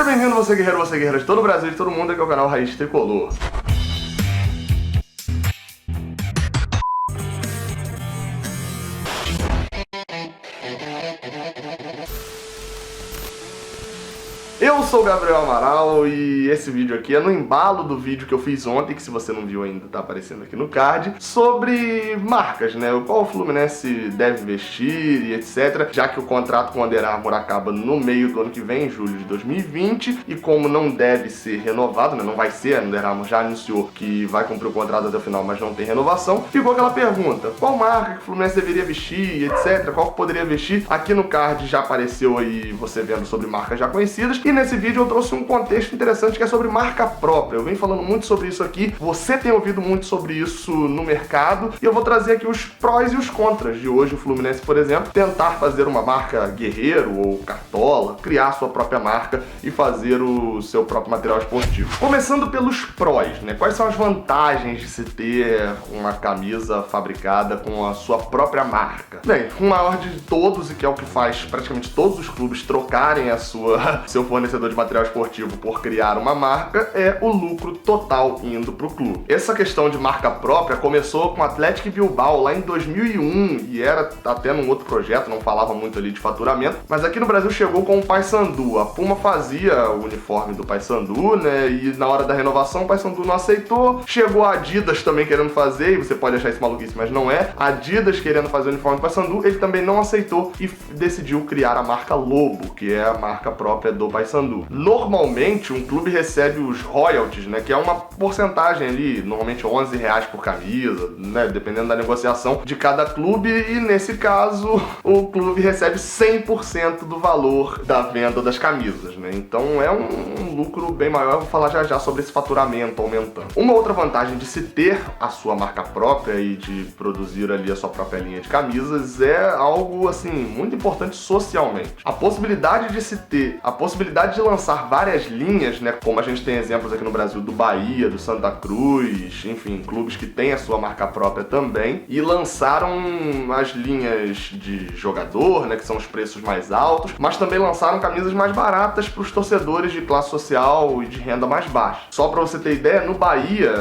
Seja bem-vindo, você guerreira de todo o Brasil e de todo mundo, aqui é o canal Raiz Tricolor. Eu sou o Gabriel Amaral e esse vídeo aqui é no embalo do vídeo que eu fiz ontem, que se você não viu ainda tá aparecendo aqui no card, sobre marcas, né? Qual o Fluminense deve investir e etc. Já que o contrato com o Under Armour acaba no meio do ano que vem, em julho de 2020, e como não deve ser renovado, né? Não vai ser, a Under Armour já anunciou que vai cumprir o contrato até o final, mas não tem renovação, ficou aquela pergunta, qual marca que o Fluminense deveria vestir e etc. Qual que poderia vestir? Aqui no card já apareceu aí você vendo sobre marcas já conhecidas, e nesse vídeo eu trouxe um contexto interessante que é sobre marca própria. Eu venho falando muito sobre isso aqui, você tem ouvido muito sobre isso no mercado, e eu vou trazer aqui os prós e os contras de hoje o Fluminense, por exemplo, tentar fazer uma marca Guerreiro ou Cartola, criar sua própria marca e fazer o seu próprio material esportivo. Começando pelos prós, né? Quais são as vantagens de se ter uma camisa fabricada com a sua própria marca? Bem, o maior de todos, e que é o que faz praticamente todos os clubes trocarem seu fornecedor de material esportivo por criar uma marca, é o lucro total indo pro clube. Essa questão de marca própria começou com o Atlético Bilbao lá em 2001 e era até num outro projeto, não falava muito ali de faturamento, mas aqui no Brasil chegou com o Paysandu. A Puma fazia o uniforme do Paysandu, né, e na hora da renovação o Paysandu não aceitou. Chegou a Adidas também querendo fazer, e você pode achar isso maluquice, mas não é. A Adidas querendo fazer o uniforme do Paysandu, ele também não aceitou e decidiu criar a marca Lobo, que é a marca própria do Paysandu. Normalmente um clube recebe os royalties, né, que é uma porcentagem ali, normalmente R$11 por camisa, né, dependendo da negociação de cada clube, e nesse caso o clube recebe 100% do valor da venda das camisas, né, então é um lucro bem maior. Eu vou falar já sobre esse faturamento aumentando. Uma outra vantagem de se ter a sua marca própria e de produzir ali a sua própria linha de camisas é algo assim muito importante socialmente. A possibilidade de se ter, a possibilidade de lançar várias linhas, né, como a gente tem exemplos aqui no Brasil do Bahia, do Santa Cruz, enfim, clubes que têm a sua marca própria também, e lançaram as linhas de jogador, né, que são os preços mais altos, mas também lançaram camisas mais baratas para os torcedores de classe social e de renda mais baixa. Só para você ter ideia, no Bahia,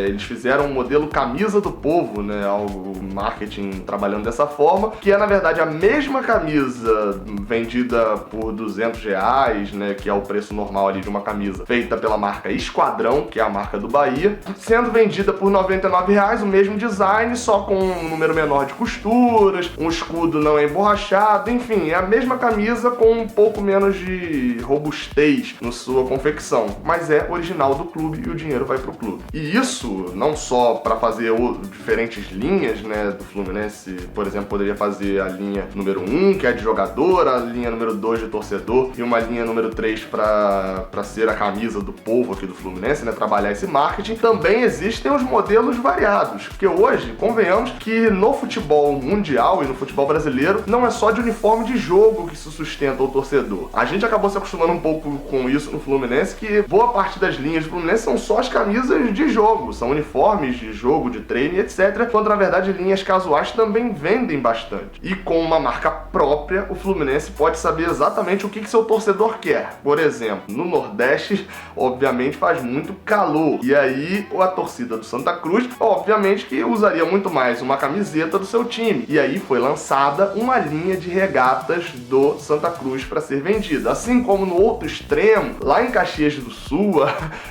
eles fizeram um modelo Camisa do Povo, né, algo marketing trabalhando dessa forma, que é na verdade a mesma camisa vendida por R$200, né, que é o preço normal ali de uma camisa feita pela marca Esquadrão, que é a marca do Bahia, sendo vendida por R$99, o mesmo design, só com um número menor de costuras, um escudo não é emborrachado, enfim, é a mesma camisa com um pouco menos de robustez na sua confecção, mas é original do clube e o dinheiro vai pro clube. E isso não só para fazer diferentes linhas, né, do Fluminense, por exemplo, poderia fazer a linha número 1, que é de jogador, a linha número 2 de torcedor e uma linha número 3 para ser a camisa do povo aqui do Fluminense, né, trabalhar esse marketing. Também existem os modelos variados, porque hoje, convenhamos que no futebol mundial e no futebol brasileiro, não é só de uniforme de jogo que se sustenta o torcedor. A gente acabou se acostumando um pouco com isso no Fluminense, que boa parte das linhas do Fluminense são só as camisas de jogo, são uniformes de jogo, de treino e etc, quando na verdade linhas casuais também vendem bastante. E com uma marca própria, o Fluminense pode saber exatamente o que seu torcedor quer. Por exemplo, no Nordeste, obviamente faz muito calor, e aí a torcida do Santa Cruz, obviamente que usaria muito mais uma camiseta do seu time, e aí foi lançada uma linha de regatas do Santa Cruz para ser vendida. Assim como no outro extremo, lá em Caxias do Sul,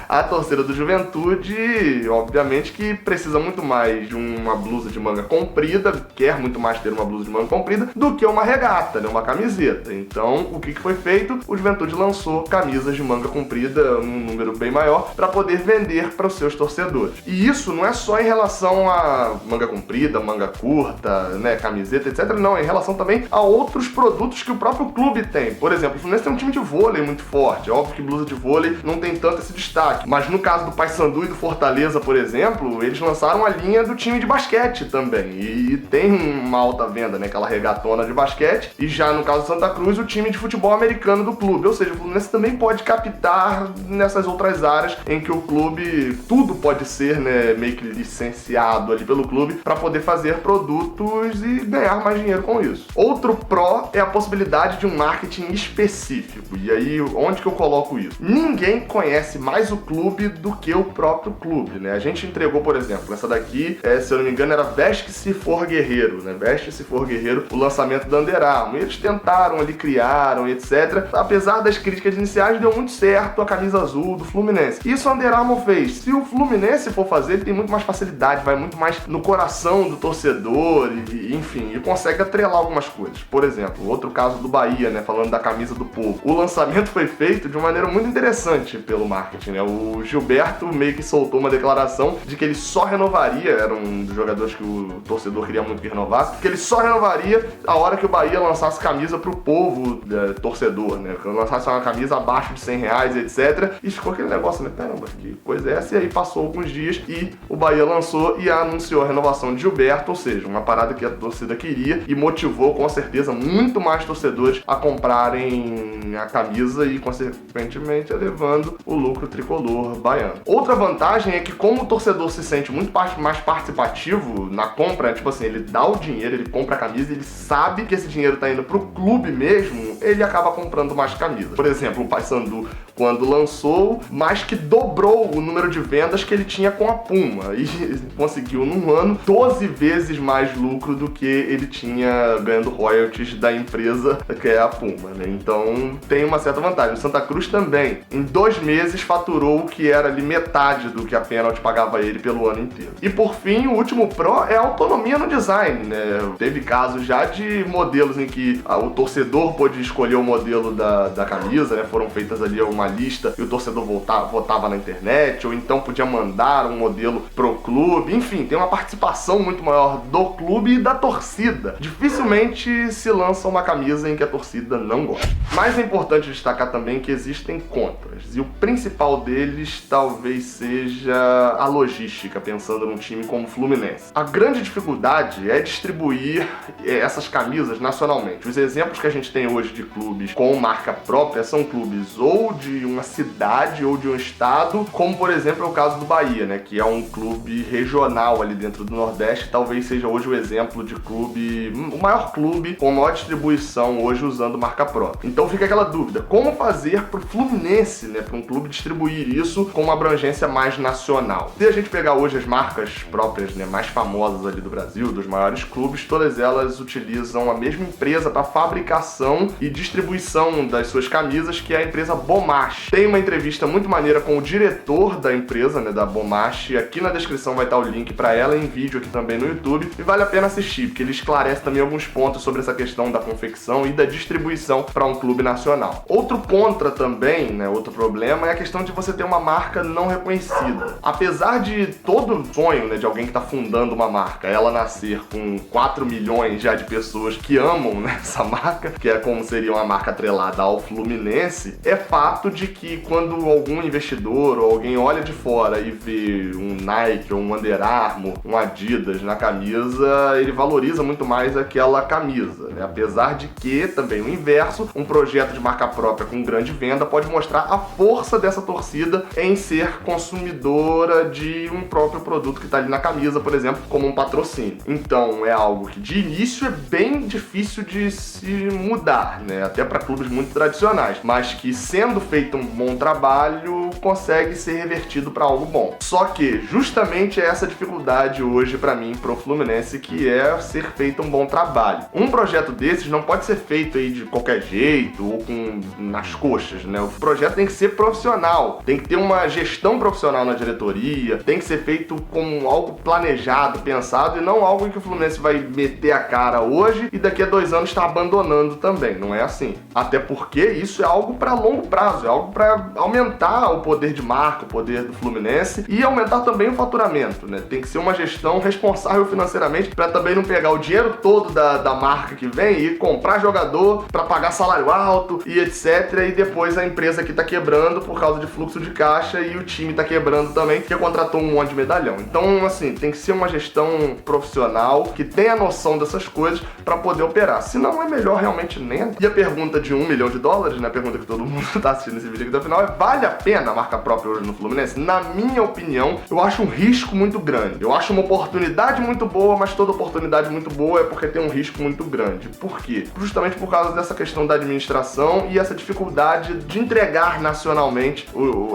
a torcida do Juventude, obviamente que precisa muito mais de uma blusa de manga comprida, quer muito mais ter uma blusa de manga comprida do que uma regata, né, uma camiseta. Então, o que foi feito? O Juventude lançou camisas de manga comprida, um número bem maior, para poder vender para os seus torcedores. E isso não é só em relação a manga comprida, manga curta, né, camiseta, etc. Não, é em relação também a outros produtos que o próprio clube tem. Por exemplo, o Fluminense tem um time de vôlei muito forte. É óbvio que blusa de vôlei não tem tanto esse destaque, mas no caso do Paysandu e do Fortaleza, por exemplo, eles lançaram a linha do time de basquete também, e tem uma alta venda, né, aquela regatona de basquete, e já no caso do Santa Cruz, o time de futebol americano do clube. Ou seja, o Fluminense também pode captar nessas outras áreas em que o clube, tudo pode ser, né, meio que licenciado ali pelo clube para poder fazer produtos e ganhar mais dinheiro com isso. Outro pró é a possibilidade de um marketing específico. E aí, onde que eu coloco isso? Ninguém conhece mais o clube do que o próprio clube, né? A gente entregou, por exemplo, essa daqui, se eu não me engano, era Veste Se For Guerreiro, né? Veste Se For Guerreiro, o lançamento da Under Armour. E eles tentaram ali, criaram, etc. Apesar das críticas iniciais, deu muito certo a camisa azul do Fluminense. Isso a Under Armour fez. Se o Fluminense for fazer, ele tem muito mais facilidade, vai muito mais no coração do torcedor, e, enfim, e consegue atrelar algumas coisas. Por exemplo, outro caso do Bahia, né? Falando da camisa do povo. O lançamento foi feito de uma maneira muito interessante pelo marketing, né? O Gilberto meio que soltou uma declaração de que ele só renovaria, era um dos jogadores que o torcedor queria muito que renovasse, que ele só renovaria a hora que o Bahia lançasse camisa pro povo torcedor, né? Que lançasse uma camisa abaixo de R$100, etc. E ficou aquele negócio, né? Caramba, que coisa é essa? E aí passou alguns dias e o Bahia lançou e anunciou a renovação de Gilberto, ou seja, uma parada que a torcida queria e motivou com certeza muito mais torcedores a comprarem a camisa e consequentemente elevando o lucro tricolor baiano. Outra vantagem é que como o torcedor se sente muito mais participativo na compra, tipo assim, ele dá o dinheiro, ele compra a camisa, ele sabe que esse dinheiro tá indo pro clube mesmo, ele acaba comprando mais camisas. Por exemplo, o Paysandu, quando lançou, mais que dobrou o número de vendas que ele tinha com a Puma e conseguiu num ano 12 vezes mais lucro do que ele tinha ganhando royalties da empresa que é a Puma, né? Então tem uma certa vantagem. O Santa Cruz também, em 2 meses, faturou o que era ali metade do que a Pênalti pagava ele pelo ano inteiro. E por fim, o último pró é a autonomia no design, né? Teve casos já de modelos em que o torcedor pôde escolher o modelo da camisa, né? Foram feitas ali uma lista e o torcedor votava na internet, ou então podia mandar um modelo pro clube. Enfim, tem uma participação muito maior do clube e da torcida. Dificilmente se lança uma camisa em que a torcida não gosta. Mas é importante destacar também que existem contras, e o principal deles talvez seja a logística, pensando num time como o Fluminense. A grande dificuldade é distribuir essas camisas nacionalmente. Os exemplos que a gente tem hoje de clubes com marca própria são clubes ou de uma cidade ou de um estado, como por exemplo é o caso do Bahia, né, que é um clube regional ali dentro do Nordeste, talvez seja hoje o exemplo de clube, o maior clube com maior distribuição hoje usando marca própria. Então fica aquela dúvida, como fazer pro Fluminense, né, para um clube distribuir isso com uma abrangência mais nacional? Se a gente pegar hoje as marcas próprias, né, mais famosas ali do Brasil, dos maiores clubes, todas elas utilizam a mesma empresa para fabricação e distribuição das suas camisas, que é a empresa Bomache. Tem uma entrevista muito maneira com o diretor da empresa, né, da Bomache, aqui na descrição vai estar o link para ela em vídeo aqui também no YouTube, e vale a pena assistir, porque ele esclarece também alguns pontos sobre essa questão da confecção e da distribuição para um clube nacional. Outro contra também, né, outro problema é a questão de você ter uma marca não reconhecida. Apesar de todo sonho, né, de alguém que está fundando uma marca, ela nascer com 4 milhões já de pessoas que amam, né, essa marca, que é como seria uma marca atrelada ao Fluminense, é fato de que quando algum investidor ou alguém olha de fora e vê um Nike ou um Under Armour, um Adidas na camisa, ele valoriza muito mais aquela camisa, né? Apesar de que, também o inverso, um projeto de marca própria com grande venda pode mostrar a força dessa torcida em ser consumidora de um próprio produto que está ali na camisa, por exemplo, como um patrocínio. Então é algo que de início é bem difícil de se mudar, né? Até para clubes muito tradicionais, mas que sendo feito um bom trabalho consegue ser revertido para algo bom. Só que justamente é essa dificuldade hoje para mim, pro Fluminense, que é ser feito um bom trabalho. Um projeto desses não pode ser feito aí de qualquer jeito ou nas coxas, né? O projeto tem que ser profissional, tem que ter uma gestão profissional na diretoria, tem que ser feito como algo planejado, pensado, e não algo em que o Fluminense vai meter a cara hoje e daqui a 2 anos está abandonando também. Não é assim. Até porque isso é algo para longo prazo, é algo para aumentar o poder de marca, o poder do Fluminense e aumentar também o faturamento, né? Tem que ser uma gestão responsável financeiramente para também não pegar o dinheiro todo da marca que vem e comprar jogador para pagar salário alto e etc. E depois a empresa que tá quebrando por causa de fluxo de caixa e o time tá quebrando também, que contratou um monte de medalhão. Então, assim, tem que ser uma gestão profissional que tenha noção dessas coisas para poder operar. Senão é melhor realmente nem entrar. E a pergunta de $1 milhão, né? A pergunta que todo mundo tá assistindo esse vídeo aqui até o final é: vale a pena a marca própria hoje no Fluminense? Na minha opinião, eu acho um risco muito grande. Eu acho uma oportunidade muito boa, mas toda oportunidade muito boa é porque tem um risco muito grande. Por quê? Justamente por causa dessa questão da administração e essa dificuldade de entregar nacionalmente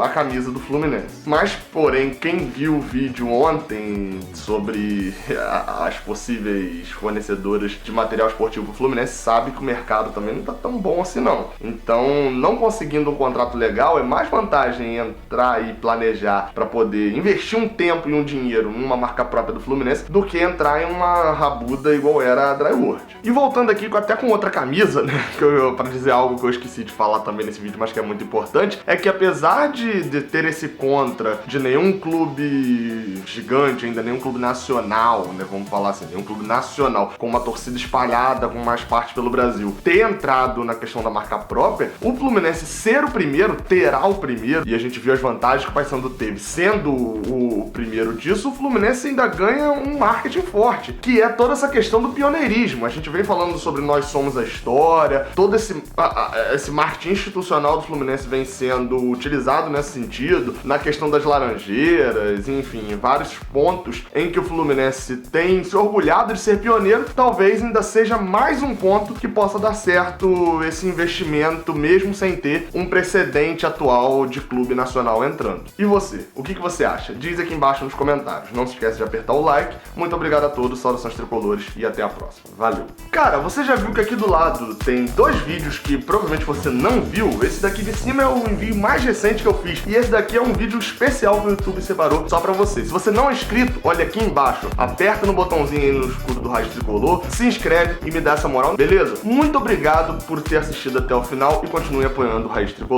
a camisa do Fluminense. Mas, porém, quem viu o vídeo ontem sobre as possíveis fornecedoras de material esportivo pro Fluminense sabe que o mercado também não tá tão bom assim não. Então, não conseguindo um contrato legal, é mais vantagem entrar e planejar para poder investir um tempo e um dinheiro numa marca própria do Fluminense do que entrar em uma rabuda igual era a Dryworld. E voltando aqui até com outra camisa, né, para dizer algo que eu esqueci de falar também nesse vídeo, mas que é muito importante, é que apesar de ter esse contra de nenhum clube gigante, ainda nenhum clube nacional, né, vamos falar assim, nenhum clube nacional com uma torcida espalhada com mais partes pelo Brasil, ter entrado na questão da marca própria, o Fluminense ser o primeiro, terá o primeiro, e a gente viu as vantagens que o Paysandu teve sendo o primeiro disso, o Fluminense ainda ganha um marketing forte, que é toda essa questão do pioneirismo. A gente vem falando sobre nós somos a história, todo esse marketing institucional do Fluminense vem sendo utilizado nesse sentido, na questão das laranjeiras, enfim, vários pontos em que o Fluminense tem se orgulhado de ser pioneiro. Talvez ainda seja mais um ponto que possa dar certo esse investimento, mesmo sem ter um precedente atual de clube nacional entrando. E você? O que você acha? Diz aqui embaixo nos comentários. Não se esquece de apertar o like. Muito obrigado a todos, saudações tricolores e até a próxima. Valeu! Cara, você já viu que aqui do lado tem dois vídeos que provavelmente você não viu? Esse daqui de cima é o envio mais recente que eu fiz e esse daqui é um vídeo especial que o YouTube separou só pra você. Se você não é inscrito, olha aqui embaixo, aperta no botãozinho aí no escudo do Raiz Tricolor, se inscreve e me dá essa moral, beleza? Muito obrigado por ter assistido até o final e continue apoiando o Raiz Tricolor.